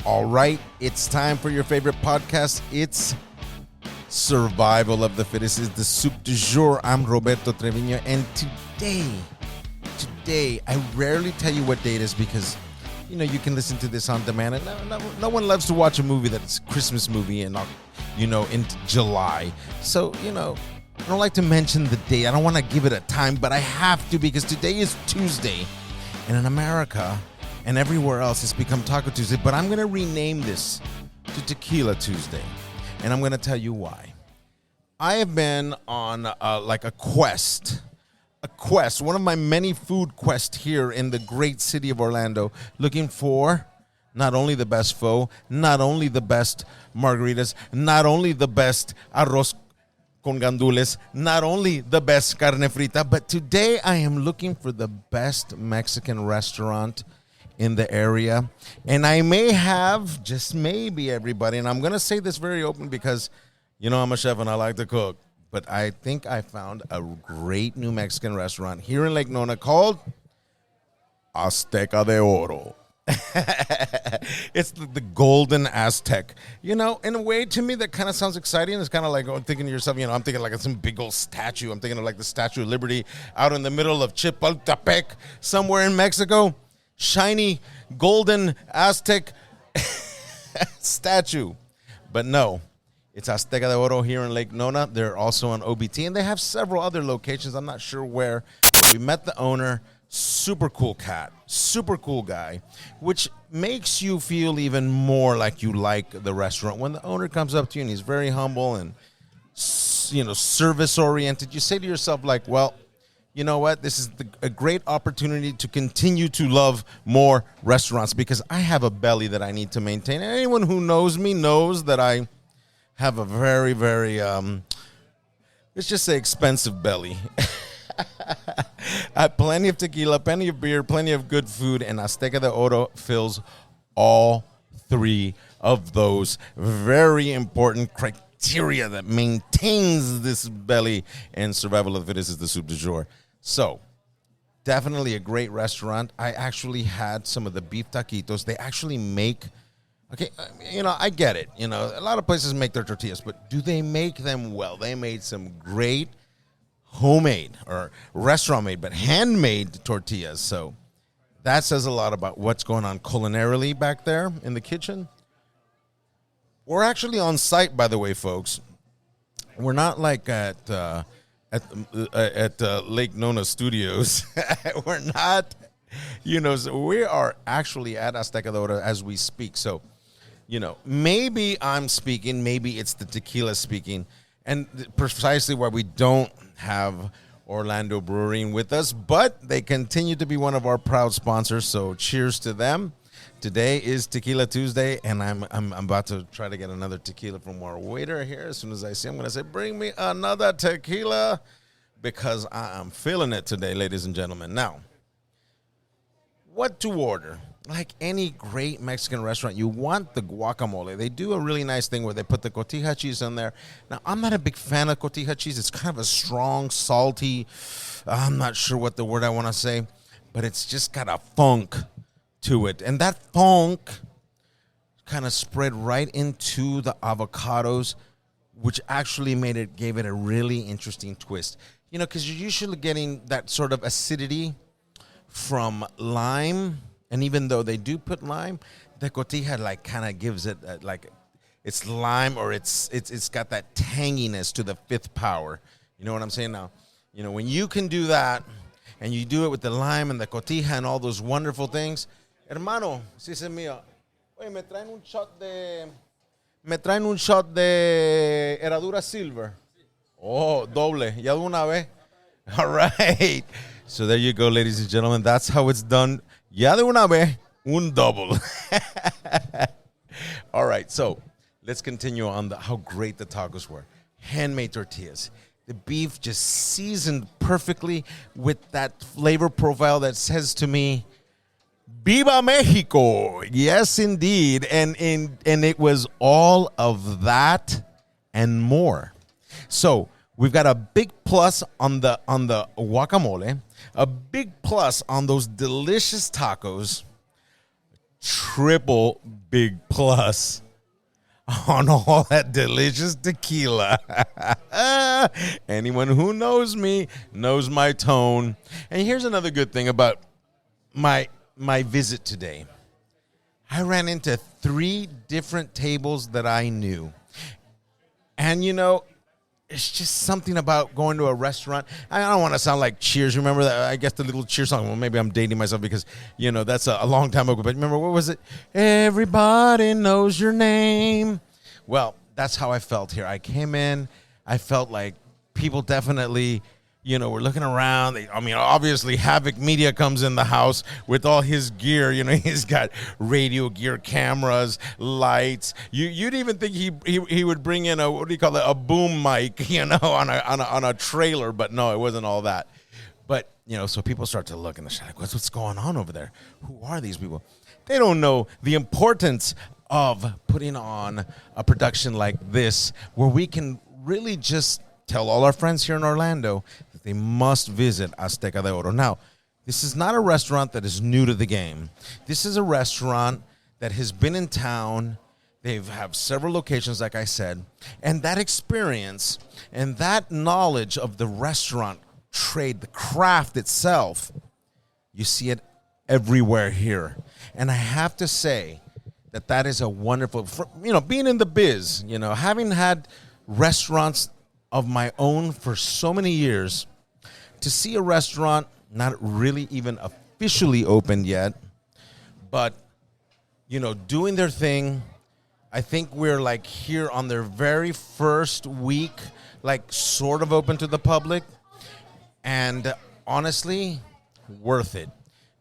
All right, it's time for your favorite podcast. It's Survival of the Fittest. Is the soup du jour. I'm Roberto Trevino, and today, I rarely tell you what day it is because, you can listen to this on demand, and no one loves to watch a movie that's a Christmas movie and, in July. So, I don't like to mention the day. I don't want to give it a time, but I have to because today is Tuesday, and in America and everywhere else, it's become Taco Tuesday, but I'm going to rename this to Tequila Tuesday, and I'm going to tell you why. I have been on a quest, one of my many food quests here in the great city of Orlando, looking for not only the best pho, not only the best margaritas, not only the best arroz con gandules, not only the best carne frita, but today I am looking for the best Mexican restaurant in the area. And I may have, just maybe everybody, and I'm going to say this very open because, I'm a chef and I like to cook, but I think I found a great new Mexican restaurant here in Lake Nona called Azteca De Oro. It's the golden Aztec. In a way, to me, that kind of sounds exciting. It's kind of like thinking to yourself, I'm thinking like some big old statue. I'm thinking of like the Statue of Liberty out in the middle of Chapultepec, somewhere in Mexico. Shiny, golden Aztec statue. But no, it's Azteca De Oro here in Lake Nona. They're also on OBT, and they have several other locations. I'm not sure where. But we met the owner. Super cool cat, super cool guy, which makes you feel even more like you like the restaurant. When the owner comes up to you and he's very humble and, service-oriented, you say to yourself, like, well, you know what? This is a great opportunity to continue to love more restaurants because I have a belly that I need to maintain. And anyone who knows me knows that I have a very, very, let's just say expensive belly. Plenty of tequila, plenty of beer, plenty of good food, and Azteca De Oro fills all three of those very important criteria that maintains this belly, and survival of the fittest is the soup du jour. So, definitely a great restaurant. I actually had some of the beef taquitos. They actually make, I get it. A lot of places make their tortillas, but do they make them well? They made some great homemade or restaurant made, but handmade tortillas. So that says a lot about what's going on culinarily back there in the kitchen. We're actually on site, by the way, folks. We're not like at Lake Nona Studios. We're not, so we are actually at Azteca De Oro as we speak. So, maybe I'm speaking, maybe it's the tequila speaking, and precisely why we don't have Orlando Brewing with us, but they continue to be one of our proud sponsors, so cheers to them. Today is Tequila Tuesday, and I'm about to try to get another tequila from our waiter here. As soon as I see him, I'm going to say, bring me another tequila, because I am feeling it today, ladies and gentlemen. Now, what to order? Like any great Mexican restaurant, you want the guacamole. They do a really nice thing where they put the cotija cheese in there. Now, I'm not a big fan of cotija cheese. It's kind of a strong, salty, I'm not sure what the word I want to say, but it's just got a funk to it. And that funk kind of spread right into the avocados, which actually gave it a really interesting twist. Because you're usually getting that sort of acidity from lime. And even though they do put lime, the cotija kind of gives it it's lime, or it's got that tanginess to the fifth power. You know what I'm saying? Now, when you can do that and you do it with the lime and the cotija and all those wonderful things, hermano, si se mío, oye, me traen un shot de Herradura Silver. Oh, doble, ya de una vez. All right. So there you go, ladies and gentlemen. That's how it's done. Ya de una vez, un double. All right, so let's continue on how great the tacos were. Handmade tortillas. The beef just seasoned perfectly with that flavor profile that says to me, Viva Mexico! Yes, indeed. And it was all of that and more. So we've got a big plus on the guacamole, a big plus on those delicious tacos, triple big plus on all that delicious tequila. Anyone who knows me knows my tone. And here's another good thing about my visit today. I ran into 3 different tables that I knew. And, you know, it's just something about going to a restaurant. I don't want to sound like Cheers. Remember that? I guess the little Cheers song. Well, maybe I'm dating myself because, you know, that's a long time ago. But remember, what was it? Everybody knows your name. Well, that's how I felt here. I came in. I felt like people definitely, you know, were looking around. Obviously, Havoc Media comes in the house with all his gear. You know, he's got radio gear, cameras, lights. You'd even think he would bring in a boom mic, you know, on a trailer. But no, it wasn't all that. But you know, so people start to look and they're like, what's going on over there? Who are these people? They don't know the importance of putting on a production like this, where we can really just tell all our friends here in Orlando that they must visit Azteca de Oro. Now, this is not a restaurant that is new to the game. This is a restaurant that has been in town. They have several locations, like I said. And that experience and that knowledge of the restaurant trade, the craft itself, you see it everywhere here. And I have to say that is a wonderful, you know, being in the biz, you know, having had restaurants of my own for so many years, to see a restaurant not really even officially opened yet, but, you know, doing their thing. I think we're like here on their very first week, like sort of open to the public. And honestly, worth it.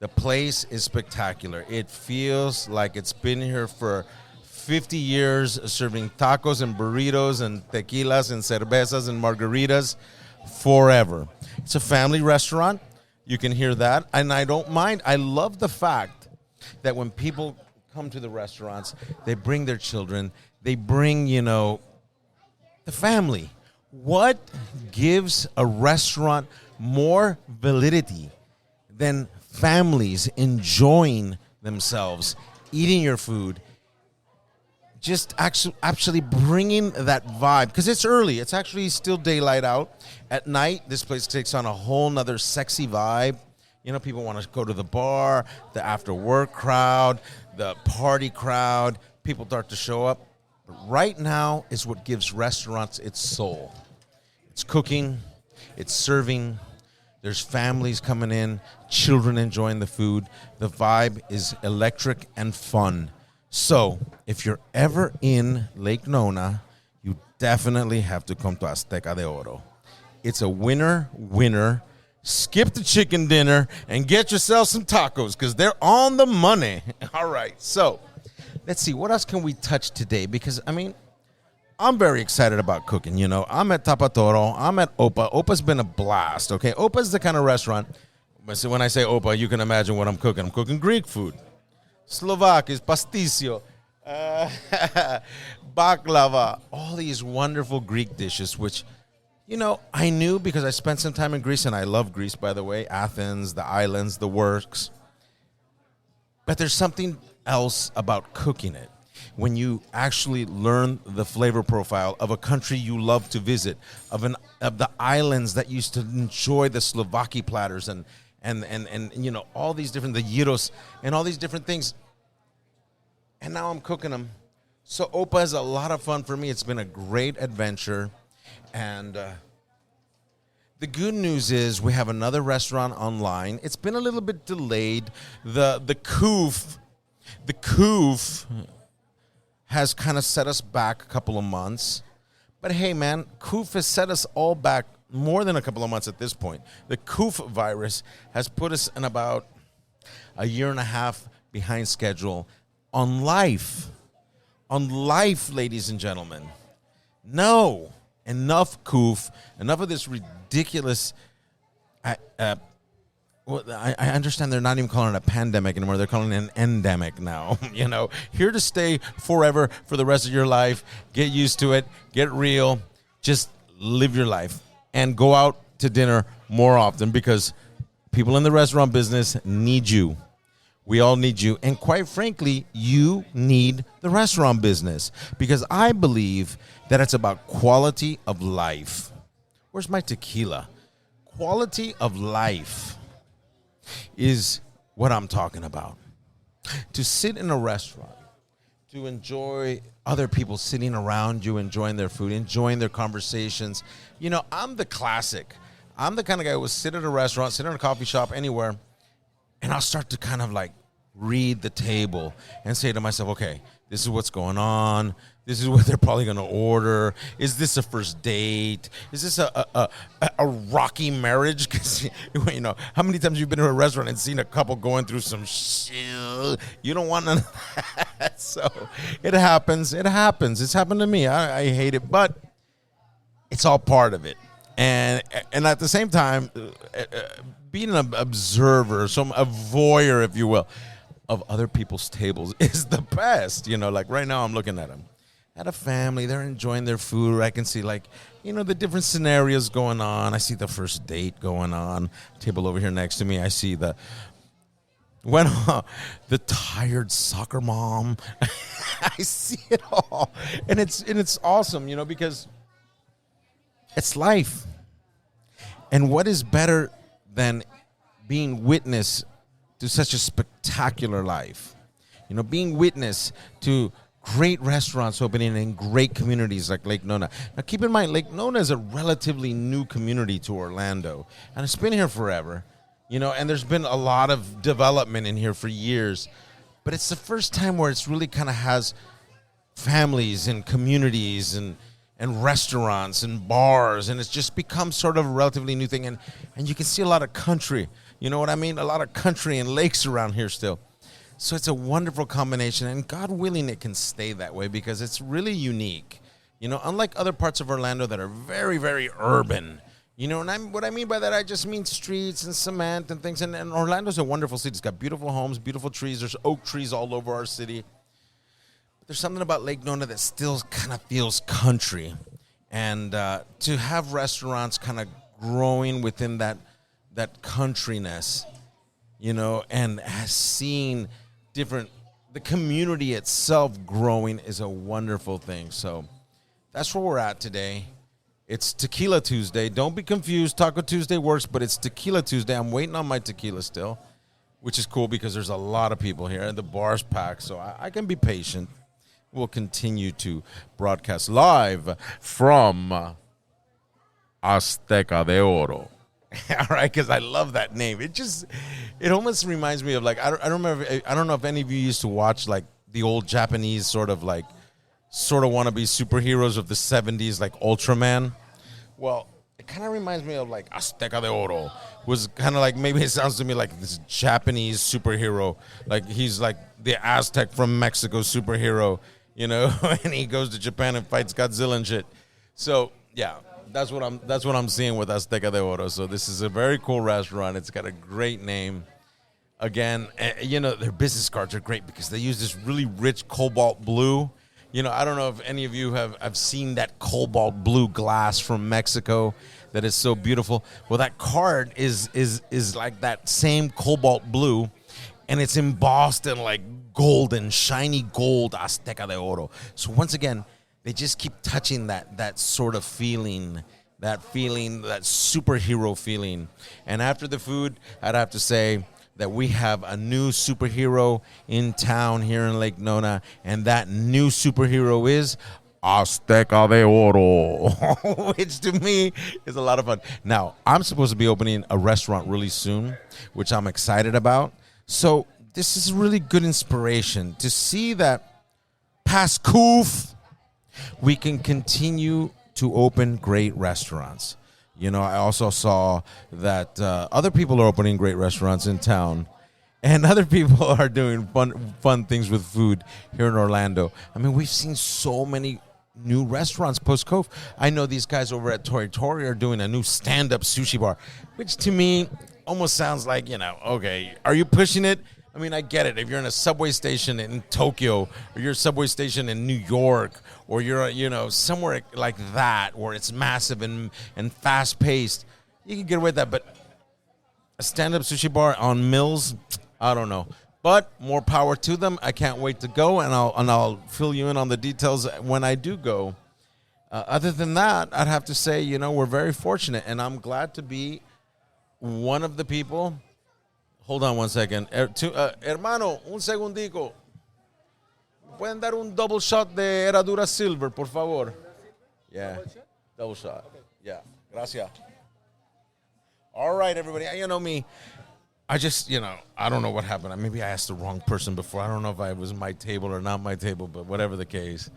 The place is spectacular. It feels like it's been here for 50 years, serving tacos and burritos and tequilas and cervezas and margaritas forever. It's a family restaurant. You can hear that. And I don't mind. I love the fact that when people come to the restaurants, they bring their children. They bring, you know, the family. What gives a restaurant more validity than families enjoying themselves, eating your food, just actually bringing that vibe? Because it's early. It's actually still daylight out. At night, this place takes on a whole nother sexy vibe. You know, people want to go to the bar, the after-work crowd, the party crowd. People start to show up. But right now is what gives restaurants its soul. It's cooking. It's serving. There's families coming in, children enjoying the food. The vibe is electric and fun. So, if you're ever in Lake Nona, you definitely have to come to Azteca de Oro. It's a winner. Skip the chicken dinner and get yourself some tacos because they're on the money. All right, so let's see. What else can we touch today? Because, I mean, I'm very excited about cooking. You know, I'm at Tapatoro. I'm at Opa. Opa's been a blast, okay? Opa's the kind of restaurant, when I say Opa, you can imagine what I'm cooking. I'm cooking Greek food. Slovakis, pastisio, baklava, all these wonderful Greek dishes, which, you know, I knew because I spent some time in Greece, and I love Greece, by the way, Athens, the islands, the works. But there's something else about cooking it. When you actually learn the flavor profile of a country you love to visit, of the islands that used to enjoy the Slovaki platters and you know, all these different, the gyros and all these different things. And now I'm cooking them. So Opa is a lot of fun for me. It's been a great adventure. And the good news is we have another restaurant online. It's been a little bit delayed. The Koof has kind of set us back a couple of months. But hey, man, Koof has set us all back more than a couple of months at this point. The Koof virus has put us in about a year and a half behind schedule on life. On life, ladies and gentlemen. No. Enough Koof. Enough of this ridiculous... Well, I understand they're not even calling it a pandemic anymore. They're calling it an endemic now. You know, here to stay forever for the rest of your life. Get used to it. Get real. Just live your life and go out to dinner more often because people in the restaurant business need you. We all need you. And quite frankly, you need the restaurant business because I believe that it's about quality of life. Where's my tequila? Quality of life is what I'm talking about. To sit in a restaurant, to enjoy other people sitting around you, enjoying their food, enjoying their conversations. You know, I'm the classic. I'm the kind of guy who will sit at a restaurant, sit in a coffee shop, anywhere, and I'll start to kind of like read the table and say to myself, okay, this is what's going on. This is what they're probably going to order. Is this a first date? Is this a rocky marriage? Because, you know, how many times you've been to a restaurant and seen a couple going through some shit? You don't want none of that. So it happens. It happens. It's happened to me. I hate it, but it's all part of it. And at the same time, being an observer, a voyeur, if you will, of other people's tables is the best. You know, like right now I'm looking at them. At a family, they're enjoying their food. I can see, like, you know, the different scenarios going on. I see the first date going on. Table over here next to me, I see the tired soccer mom. I see it all, and it's awesome, you know, because it's life. And what is better than being witness to such a spectacular life? You know, being witness to great restaurants opening in great communities like Lake Nona. Now, keep in mind, Lake Nona is a relatively new community to Orlando, and it's been here forever, you know, and there's been a lot of development in here for years, but it's the first time where it's really kind of has families and communities and restaurants and bars, and it's just become sort of a relatively new thing, and you can see a lot of country, you know what I mean? A lot of country and lakes around here still. So it's a wonderful combination, and God willing, it can stay that way because it's really unique. You know, unlike other parts of Orlando that are very, very urban. You know, and what I mean by that, I just mean streets and cement and things. And Orlando's a wonderful city. It's got beautiful homes, beautiful trees. There's oak trees all over our city. But there's something about Lake Nona that still kind of feels country. And to have restaurants kind of growing within that countryness, you know, and has seen the community itself growing is a wonderful thing. So that's where we're at today. It's Tequila Tuesday. Don't be confused. Taco Tuesday works, but it's Tequila Tuesday. I'm waiting on my tequila still, which is cool because there's a lot of people here and the bar's packed, so I can be patient. We'll continue to broadcast live from Azteca De Oro. All right, because I love that name. It almost reminds me of, like, I don't know if any of you used to watch, like, the old Japanese sort of wannabe superheroes of the 70s, like Ultraman. Well, it kind of reminds me of, like, Azteca De Oro. Was kind of like, maybe it sounds to me like this Japanese superhero. Like, he's like the Aztec from Mexico superhero, you know, and he goes to Japan and fights Godzilla and shit. So, yeah. That's what I'm seeing with Azteca De Oro. So this is a very cool restaurant. It's got a great name. Again, you know, their business cards are great because they use this really rich cobalt blue. You know, I don't know if any of you have seen that cobalt blue glass from Mexico that is so beautiful. Well, that card is like that same cobalt blue, and it's embossed in like golden, shiny gold Azteca De Oro. So once again, they just keep touching that sort of feeling, that superhero feeling. And after the food, I'd have to say that we have a new superhero in town here in Lake Nona, and that new superhero is Azteca De Oro, which to me is a lot of fun. Now, I'm supposed to be opening a restaurant really soon, which I'm excited about. So this is really good inspiration to see that past Koof, we can continue to open great restaurants. You know, I also saw that other people are opening great restaurants in town, and other people are doing fun things with food here in Orlando. I mean, we've seen so many new restaurants post-COVID. I know these guys over at Tori Tori are doing a new stand-up sushi bar, which to me almost sounds like, you know, okay, are you pushing it? I mean, I get it. If you're in a subway station in Tokyo, or you're a subway station in New York, or you're, you know, somewhere like that where it's massive and fast-paced, you can get away with that. But a stand-up sushi bar on Mills, I don't know. But more power to them. I can't wait to go, and I'll fill you in on the details when I do go. Other than that, I'd have to say, we're very fortunate, and I'm glad to be one of the people. Hold on one second. Hermano, un segundico. ¿Pueden dar un double shot de Herradura Silver, por favor? Yeah, double shot. Okay. Yeah, gracias. All right, everybody. You know me. I just, I don't know what happened. Maybe I asked the wrong person before. I don't know if it was my table or not my table, but whatever the case,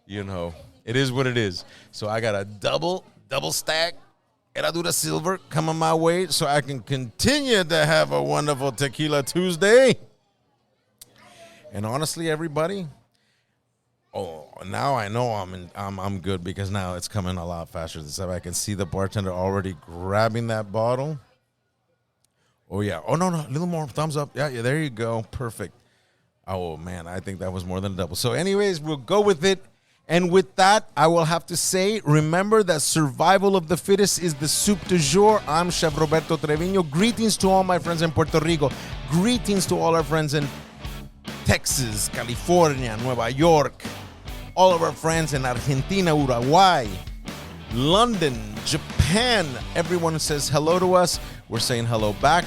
it is what it is. So I got a double stack Herradura Silver coming my way so I can continue to have a wonderful Tequila Tuesday. And honestly, everybody, now I know I'm good because now it's coming a lot faster. I can see the bartender already grabbing that bottle. Oh, yeah. Oh, no. A little more. Thumbs up. Yeah, there you go. Perfect. Oh, man. I think that was more than a double. So, anyways, we'll go with it. And with that, I will have to say, remember that survival of the fittest is the soup du jour. I'm Chef Roberto Trevino. Greetings to all my friends in Puerto Rico. Greetings to all our friends in Texas, California, Nueva York. All of our friends in Argentina, Uruguay, London, Japan. Everyone says hello to us. We're saying hello back.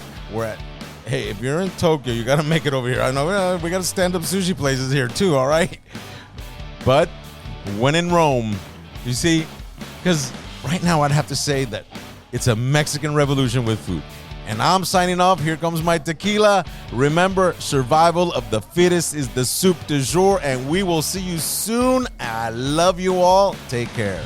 Hey, if you're in Tokyo, you got to make it over here. I know we got stand-up sushi places here too, all right? But when in Rome, you see, because right now I'd have to say that it's a Mexican revolution with food. And I'm signing off. Here comes my tequila. Remember, survival of the fittest is the soup du jour, and we will see you soon. I love you all. Take care.